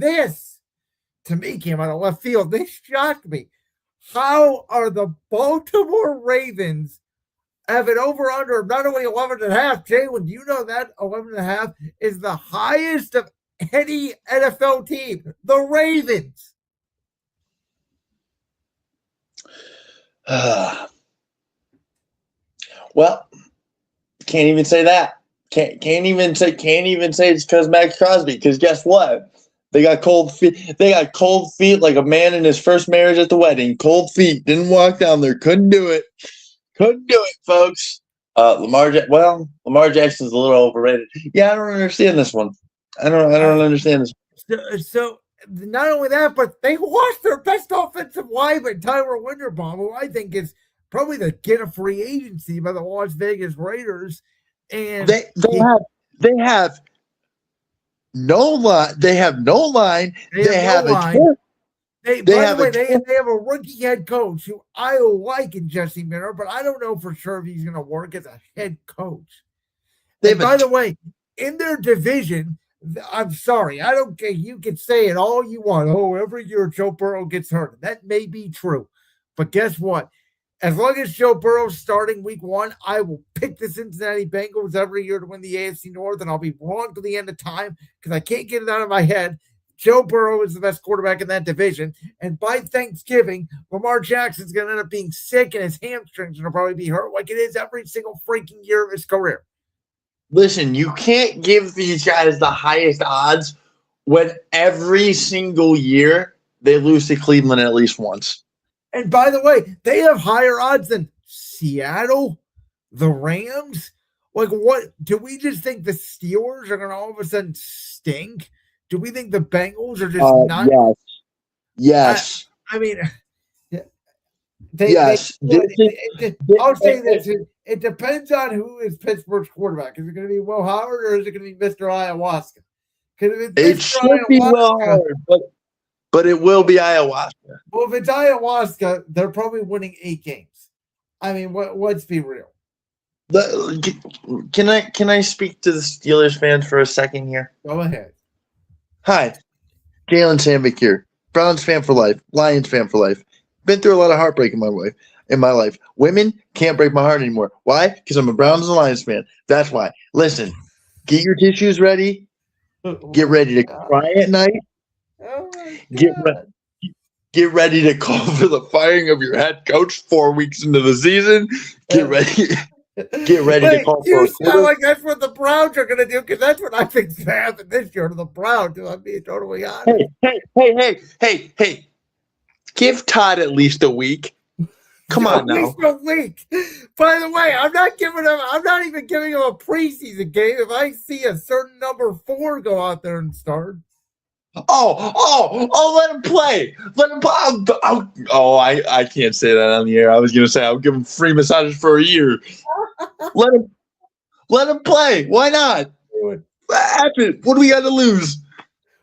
this, to me, came out of left field. This shocked me. How are the Baltimore Ravens have an over-under of not only 11.5, Jalen, do you know that 11.5 is the highest of any NFL team? The Ravens. Well, can't even say that. Can't even say it's because Max Crosby. Because guess what? They got cold feet. They got cold feet like a man in his first marriage at the wedding. Cold feet. Didn't walk down there. Couldn't do it. Couldn't do it, folks. Lamar Jackson's a little overrated. Yeah, I don't understand this one. I don't understand this. So not only that, but they lost their best offensive lineman, Tyler Linderbaum, who I think is probably the get of free agency by the Las Vegas Raiders. And they have no line. They have no line. They have a rookie head coach who I like in Jesse Minter, but I don't know for sure if he's going to work as a head coach. By the way, in their division, I'm sorry, I don't care. You can say it all you want. Oh, every year Joe Burrow gets hurt. That may be true, but guess what? As long as Joe Burrow's starting week 1, I will pick the Cincinnati Bengals every year to win the AFC North, and I'll be wrong to the end of time because I can't get it out of my head. Joe Burrow is the best quarterback in that division, and by Thanksgiving, Lamar Jackson's going to end up being sick, and his hamstrings are going to probably be hurt like it is every single freaking year of his career. Listen, you can't give these guys the highest odds when every single year they lose to Cleveland at least once. And by the way, they have higher odds than Seattle, the Rams. Like, what? Do we just think the Steelers are going to all of a sudden stink? Do we think the Bengals are just not? Yes. I mean, yes. I'll say this. It depends on who is Pittsburgh's quarterback. Is it going to be Will Howard or is it going to be Mr. Ayahuasca? It should be Will Howard, but it will be ayahuasca. Well, if it's ayahuasca, they're probably winning 8 games. I mean, let's be real. Can I speak to the Steelers fans for a second here? Go ahead. Hi, Jalen Sandvick here. Browns fan for life. Lions fan for life. Been through a lot of heartbreak in my life. Women can't break my heart anymore. Why? Because I'm a Browns and Lions fan. That's why. Listen, get your tissues ready. Get ready to cry at night. Get ready to call for the firing of your head coach 4 weeks into the season. Get ready to call for. You sound like that's what the Browns are going to do because that's what I think's going to happen this year to the Browns. I'm being totally honest. Hey! Give Todd at least a week. Come on now. At least a week. By the way, I'm not even giving him a preseason game if I see a certain number 4 go out there and start. Let him play. Let him play. I can't say that on the air. I was going to say I'll give him free massages for a year. Let him play. Why not? What happened? What do we got to lose?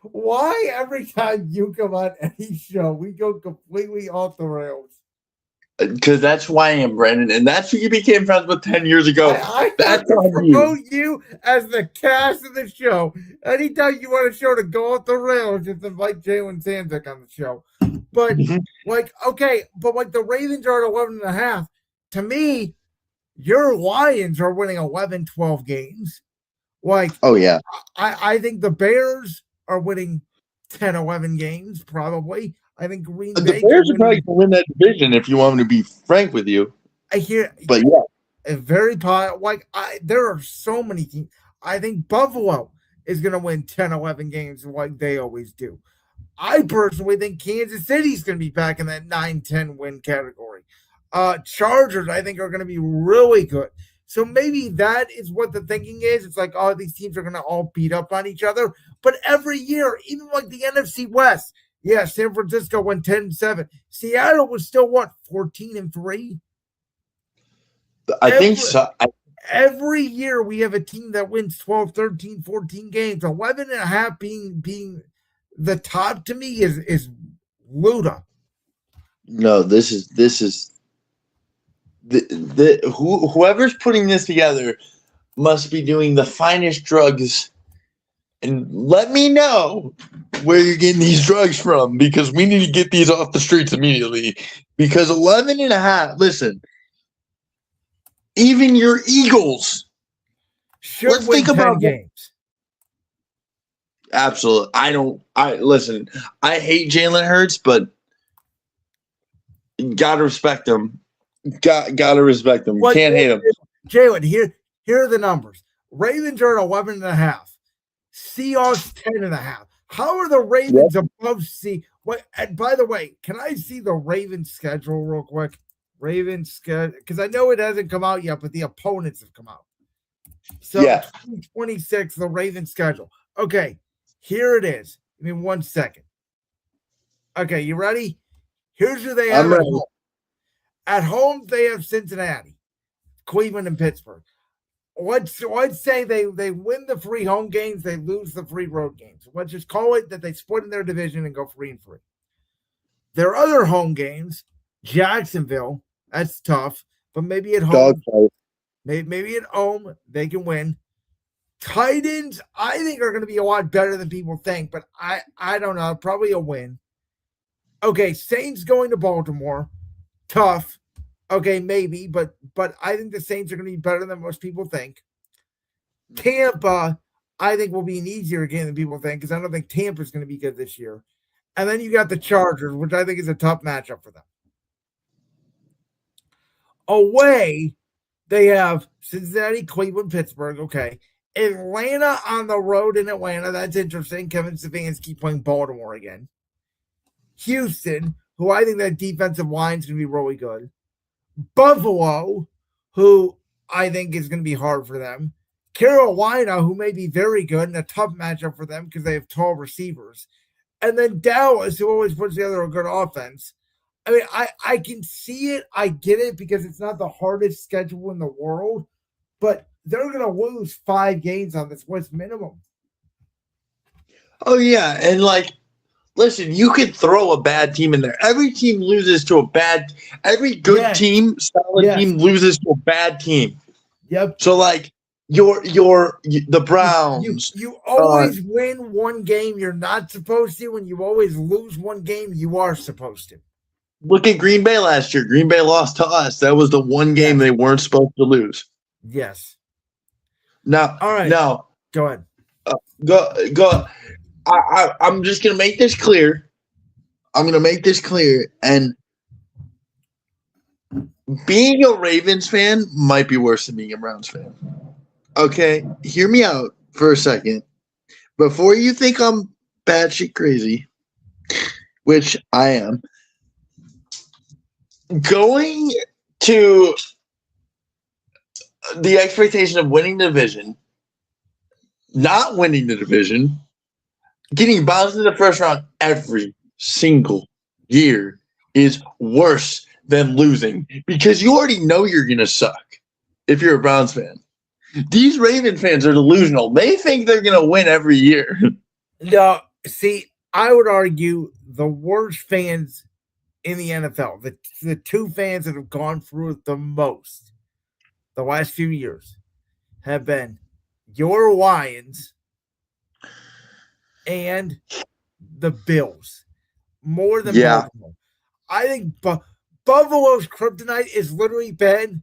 Why every time you come on any show, we go completely off the rails? Because that's who I am, Brandon, and that's who you became friends with 10 years ago. I that's on promote you as the cast of the show. Anytime you want a show to go off the rails, just invite Jalen Sandvick on the show. But the Ravens are at 11.5. To me, your Lions are winning 11, 12 games. I think the Bears are winning 10, 11 games, probably. I think Green Bay. The Bears are probably going to win that division if you want me to be frank with you. But very positive. There are so many teams. I think Buffalo is going to win 10, 11 games like they always do. I personally think Kansas City is going to be back in that 9-10 win category. Chargers, I think, are going to be really good. So maybe that is what the thinking is. It's like, these teams are going to all beat up on each other. But every year, even like the NFC West, San Francisco went 10-7. Seattle was still, 14-3? I think so. Every year we have a team that wins 12, 13, 14 games. 11.5 being the top to me is Luda. No, this is whoever's putting this together must be doing the finest drugs And let me know where you're getting these drugs from, because we need to get these off the streets immediately. Because 11.5, listen, even your Eagles should win 10 games. Absolutely. Listen, I hate Jalen Hurts, but gotta respect him. Gotta respect him. Can't hate him. Jalen, here are the numbers. Ravens are at 11.5. Seahawks 10.5. How are the Ravens above C? What? And by the way, can I see the Ravens schedule real quick? Ravens schedule, because I know it hasn't come out yet, but the opponents have come out. So 2026, the Ravens schedule. Okay, here it is. Give me 1 second. Okay, you ready? Here's who they have at home. At home, they have Cincinnati, Cleveland, and Pittsburgh. Let's say they win the 3 home games, they lose the 3 road games. Let's just call it that they split in their division and go 3-3. Their other home games, Jacksonville, that's tough, but maybe at home, maybe at home they can win. Titans, I think, are going to be a lot better than people think, but I don't know, probably a win. Okay, Saints going to Baltimore, tough. Okay, maybe, but I think the Saints are going to be better than most people think. Tampa, I think, will be an easier game than people think, because I don't think Tampa's going to be good this year. And then you got the Chargers, which I think is a tough matchup for them. Away, they have Cincinnati, Cleveland, Pittsburgh. Okay. Atlanta on the road in Atlanta. That's interesting. Kevin Stefanski playing Baltimore again. Houston, who I think that defensive line is going to be really good. Buffalo, who I think is going to be hard for them. Carolina, who may be very good and a tough matchup for them because they have tall receivers. And then Dallas, who always puts together a good offense. I mean, I can see it. I get it, because it's not the hardest schedule in the world, but they're going to lose 5 games on this list minimum. Oh, yeah. And listen, you could throw a bad team in there. Every team loses to every good team, solid team loses to a bad team. Yep. So the Browns. You always win one game you're not supposed to, and you always lose one game you are supposed to. Look at Green Bay last year. Green Bay lost to us. That was the one game they weren't supposed to lose. Yes. Now, all right. Now, go ahead. Go. I'm just gonna make this clear. And being a Ravens fan might be worse than being a Browns fan. Okay, hear me out for a second. Before you think I'm batshit crazy, which I am, going to the expectation of winning the division, not winning the division, getting bounced in the first round every single year is worse than losing, because you already know you're going to suck if you're a Browns fan. These Raven fans are delusional. They think they're going to win every year. No, see, I would argue the worst fans in the NFL, the 2 fans that have gone through it the most the last few years, have been your Lions and the Bills, more than Baltimore. I think Buffalo's kryptonite is literally been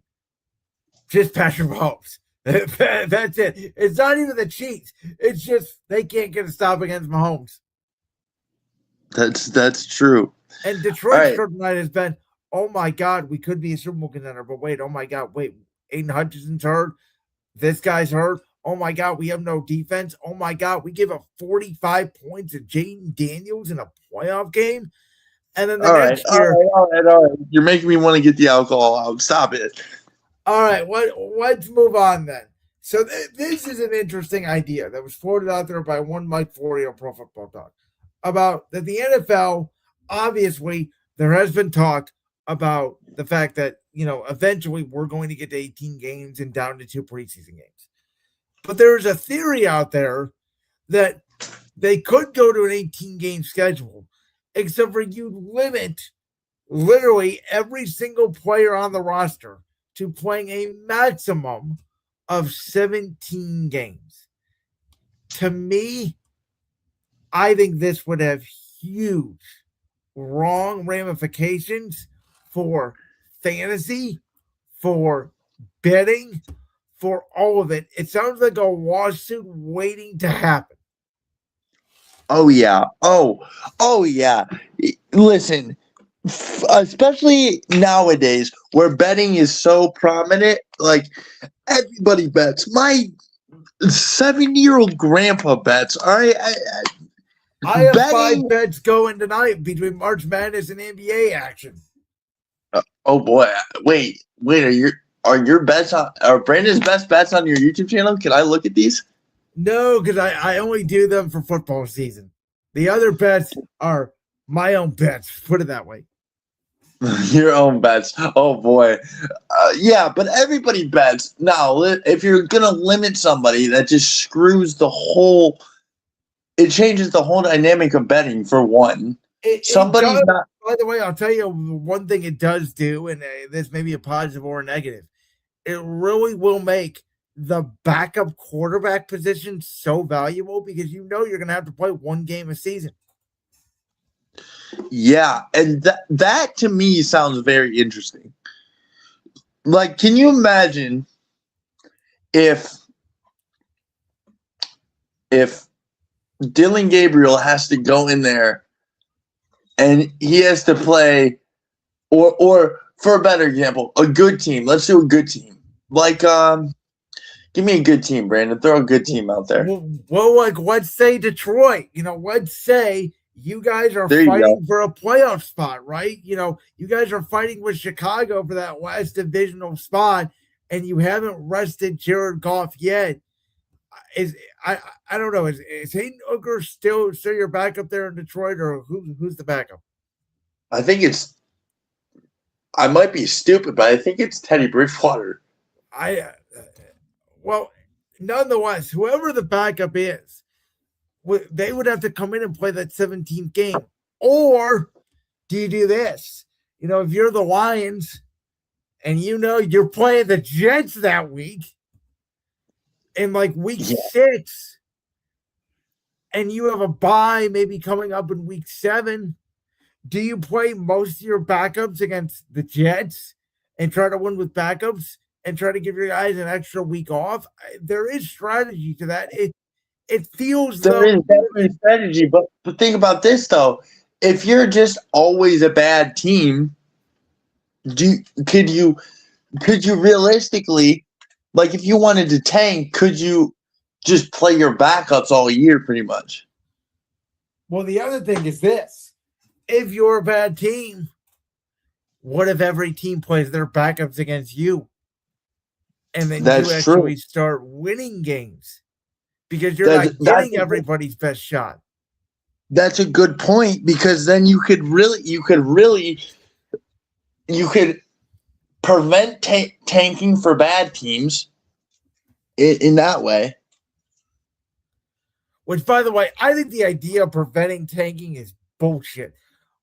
just Patrick Mahomes. That's it. It's not even the Chiefs. It's just they can't get a stop against Mahomes. That's true. And Detroit's kryptonite has been, oh my God, we could be a Super Bowl contender, but wait, oh my God, wait, Aiden Hutchinson's hurt. This guy's hurt. Oh my God, we have no defense. Oh my God, we give up 45 points to Jaden Daniels in a playoff game. And then the next year. All right. You're making me want to get the alcohol out. Stop it. All right, let's move on then. So this is an interesting idea that was floated out there by one Mike Florio, Pro Football Talk, about that the NFL, obviously, there has been talk about the fact that, eventually we're going to get to 18 games and down to 2 preseason games. But there's a theory out there that they could go to an 18-game schedule, except for you limit literally every single player on the roster to playing a maximum of 17 games. To me, I think this would have huge wrong ramifications for fantasy, for betting, for all of it. It sounds like a lawsuit waiting to happen. Oh yeah. Oh yeah. Listen, especially nowadays where betting is so prominent, like everybody bets. My 70-year-old grandpa bets. All right. I have betting, 5 bets going tonight between March Madness and NBA action. Oh boy. Wait, are your bets are Brandon's best bets on your YouTube channel? Can I look at these? No, because I only do them for football season. The other bets are my own bets. Put it that way. Your own bets. Oh boy. Yeah, but everybody bets. Now, if you're gonna limit somebody, that just screws the whole. It changes the whole dynamic of betting. For one, somebody's not. By the way, I'll tell you one thing it does do, and this may be a positive or a negative. It really will make the backup quarterback position so valuable because you know you're going to have to play one game a season. Yeah, and that to me sounds very interesting. Like, can you imagine if Dylan Gabriel has to go in there and he has to play, or for a better example, a good team. Let's do a good team. Like, give me a good team, Brandon. Throw a good team out there. Well, like, let's say Detroit. Let's say you guys are fighting for a playoff spot, right? You guys are fighting with Chicago for that last divisional spot, and you haven't rested Jared Goff yet. I don't know. Is Hayden Hooker still your backup there in Detroit, or who's the backup? I think I might be stupid, but I think it's Teddy Bridgewater. Well, nonetheless, whoever the backup is, they would have to come in and play that 17th game. Or do you do this? If you're the Lions and you're playing the Jets that week in like week 6, and you have a bye maybe coming up in week 7, do you play most of your backups against the Jets and try to win with backups and try to give your guys an extra week off? There is strategy to that. It feels there is definitely strategy, but think about this though. If you're just always a bad team, could you realistically, like if you wanted to tank, could you just play your backups all year pretty much? Well, the other thing is this. If you're a bad team, what if every team plays their backups against you? And then you actually start winning games because you're not getting everybody's best shot. That's a good point, because then you could prevent tanking for bad teams in that way. Which, by the way, I think the idea of preventing tanking is bullshit.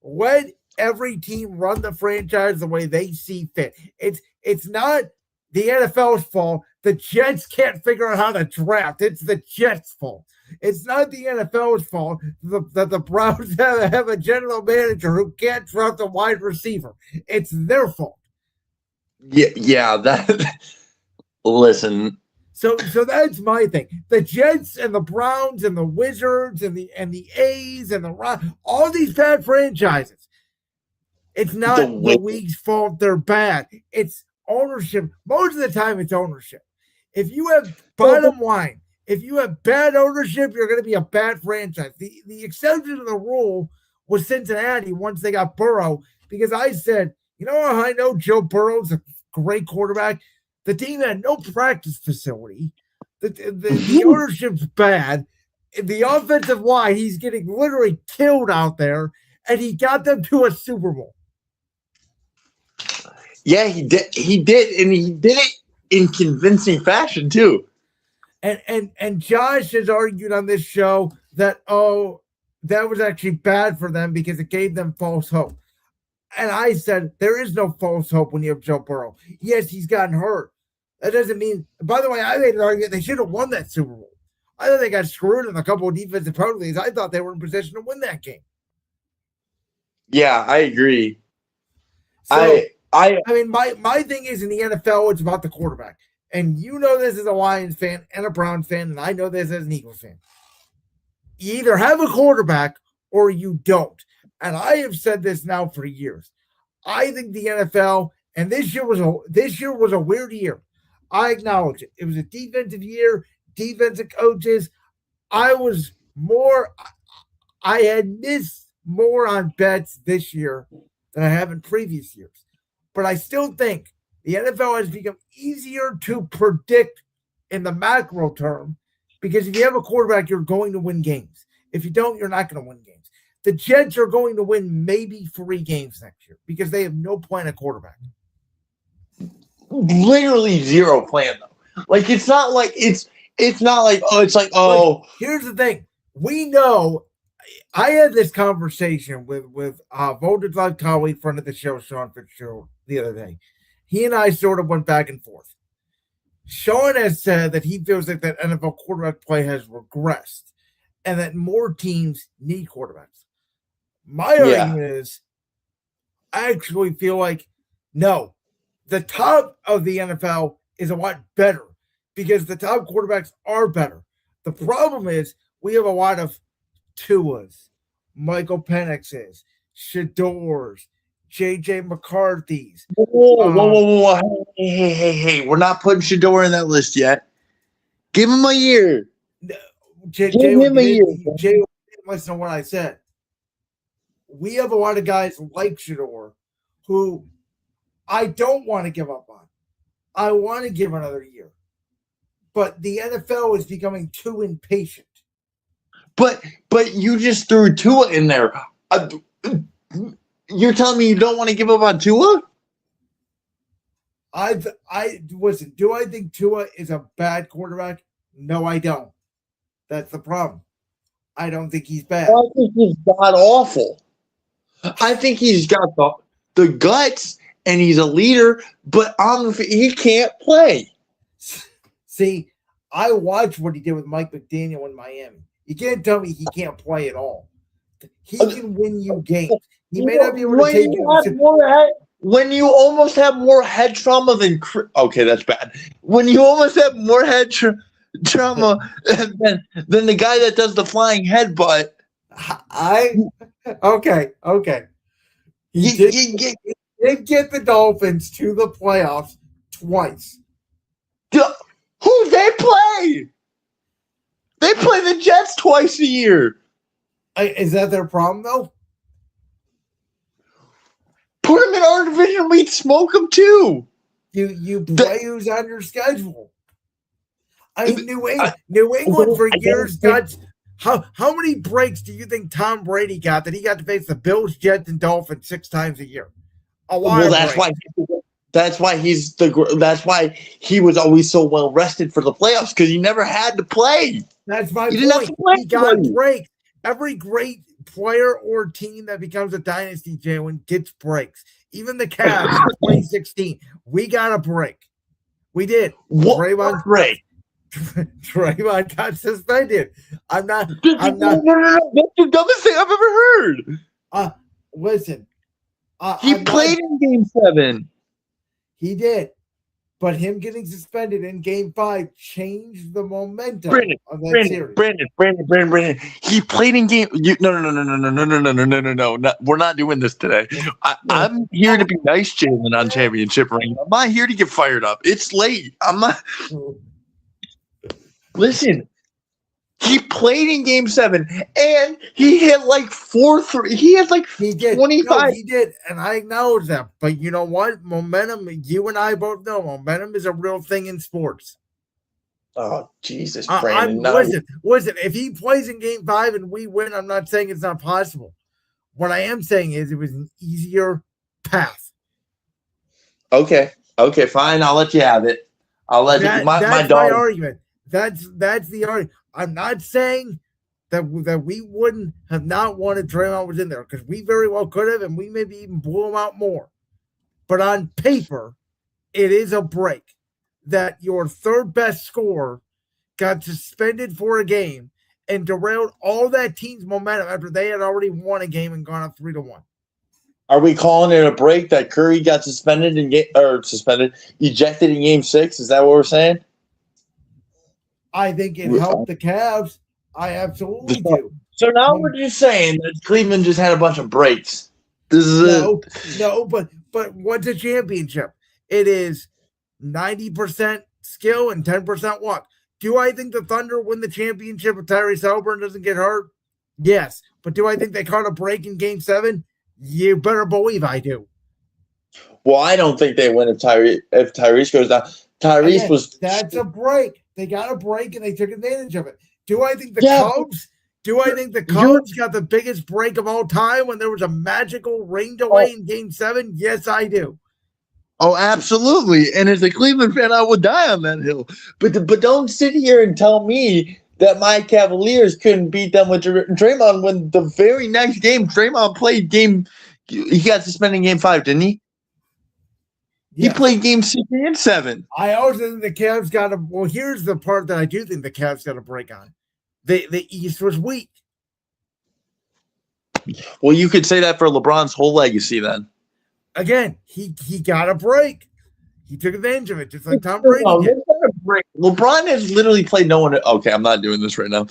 Let every team run the franchise the way they see fit. It's not the NFL's fault. The Jets can't figure out how to draft. It's the Jets' fault. It's not the NFL's fault that the Browns have a general manager who can't draft a wide receiver. It's their fault. Yeah. Listen. So that's my thing. The Jets and the Browns and the Wizards and the A's and the all these bad franchises. It's not the league's fault they're bad. It's ownership. Most of the time, it's ownership. If you have bottom line, if you have bad ownership, you're going to be a bad franchise. The exception to the rule was Cincinnati once they got Burrow, because I said, I know Joe Burrow's a great quarterback. The team had no practice facility. The ownership's bad. The offensive line, he's getting literally killed out there, and he got them to a Super Bowl. Yeah, he did, and he did it in convincing fashion too. And Josh has argued on this show that that was actually bad for them because it gave them false hope. And I said, there is no false hope when you have Joe Burrow. Yes, he's gotten hurt. That doesn't mean, by the way, I made an argument they should have won that Super Bowl. I thought they got screwed in a couple of defensive penalties. I thought they were in position to win that game. Yeah, I agree. So, I mean, my thing is in the NFL, it's about the quarterback. And you know this as a Lions fan and a Browns fan, and I know this as an Eagles fan. You either have a quarterback or you don't. And I have said this now for years. I think the NFL, and this year was a weird year. I acknowledge it. It was a defensive year, defensive coaches. I had missed more on bets this year than I have in previous years. But I still think the NFL has become easier to predict in the macro term because if you have a quarterback, you're going to win games. If you don't, you're not going to win games. The Jets are going to win maybe 3 games next year because they have no plan at quarterback. Literally zero plan though. Like it's not like But here's the thing. We know I had this conversation with Voldemort colleague, friend of the show, Sean Fitzgerald, the other day. He and I sort of went back and forth. Sean has said that he feels like that NFL quarterback play has regressed and that more teams need quarterbacks. My argument is I actually feel like, no, the top of the NFL is a lot better because the top quarterbacks are better. The problem is we have a lot of Tuas, Michael Penixes, Shadors, J.J. McCarthy's. Whoa. Hey. We're not putting Shador in that list yet. Give him a year. Give him a year. Jay, listen to what I said. We have a lot of guys like Shador who I don't want to give up on. I want to give another year. But the NFL is becoming too impatient. But you just threw Tua in there. You're telling me you don't want to give up on Tua? Listen, do I think Tua is a bad quarterback? No, I don't. That's the problem. I don't think he's bad. I think he's god awful. I think he's got the guts and he's a leader, but he can't play. See, I watched what he did with Mike McDaniel in Miami. You can't tell me he can't play at all. He can win you games. He may not be able to take it. When you almost have more head trauma than okay, that's bad. When you almost have more head trauma than the guy that does the flying headbutt. Okay. He did get the Dolphins to the playoffs twice. Who they play? They play the Jets twice a year. Is that their problem, though? Put them in our division. We'd smoke them, too. You play who's on your schedule. I mean, New England for years got... How many breaks do you think Tom Brady got that he got to face the Bills, Jets, and Dolphins 6 times a year? A lot. Well, that's why he was always so well rested for the playoffs because he never had to play. That's my point. He got breaks. Every great player or team that becomes a dynasty, Jalen, gets breaks. Even the Cavs in 2016, we got a break. We did. What break? Draymond got suspended. I'm not. No. That's the dumbest thing I've ever heard. Listen. He played in Game 7. He did. But him getting suspended in Game 5 changed the momentum of that series. Brandon. He played in Game. No. We're not doing this today. I'm here to be nice, Jalen, on championship ring. I'm not here to get fired up. It's late. I'm not. Listen, he played in Game 7, and he hit like 4-3. He had like 25. No, he did, and I acknowledge that. But you know what? Momentum, you and I both know, momentum is a real thing in sports. Oh, Jesus, Brandon. Listen, if he plays in Game 5 and we win, I'm not saying it's not possible. What I am saying is it was an easier path. Okay, fine. I'll let you have it. I'll let you. My argument. That's the argument. I'm not saying that we wouldn't have not wanted Draymond was in there because we very well could have, and we maybe even blew him out more. But on paper, it is a break that your third best scorer got suspended for a game and derailed all that team's momentum after they had already won a game and gone up 3-1. Are we calling it a break that Curry got ejected in Game 6? Is that what we're saying? I think it helped the Cavs. I absolutely do. So now we're just saying that Cleveland just had a bunch of breaks. This is no, but what's a championship? It is 90% skill and 10% luck. Do I think the Thunder win the championship if Tyrese Haliburton doesn't get hurt? Yes. But do I think they caught a break in Game 7? You better believe I do. Well, I don't think they win if Tyrese goes down. That's a break. They got a break and they took advantage of it. Do I think the Cubs? Do I think the Cubs got the biggest break of all time when there was a magical rain delay in Game 7? Yes, I do. Oh, absolutely. And as a Cleveland fan, I would die on that hill. But don't sit here and tell me that my Cavaliers couldn't beat them with Draymond when the very next game, Draymond played game. He got suspended in Game 5, didn't he? Yeah. He played Game 6 and 7. I also think the Cavs got a. Well, here's the part that I do think the Cavs got a break on. The East was weak. Well, you could say that for LeBron's whole legacy then. Again, he got a break. He took advantage of it, just like Tom Brady did. LeBron has literally played no one. Okay, I'm not doing this right now.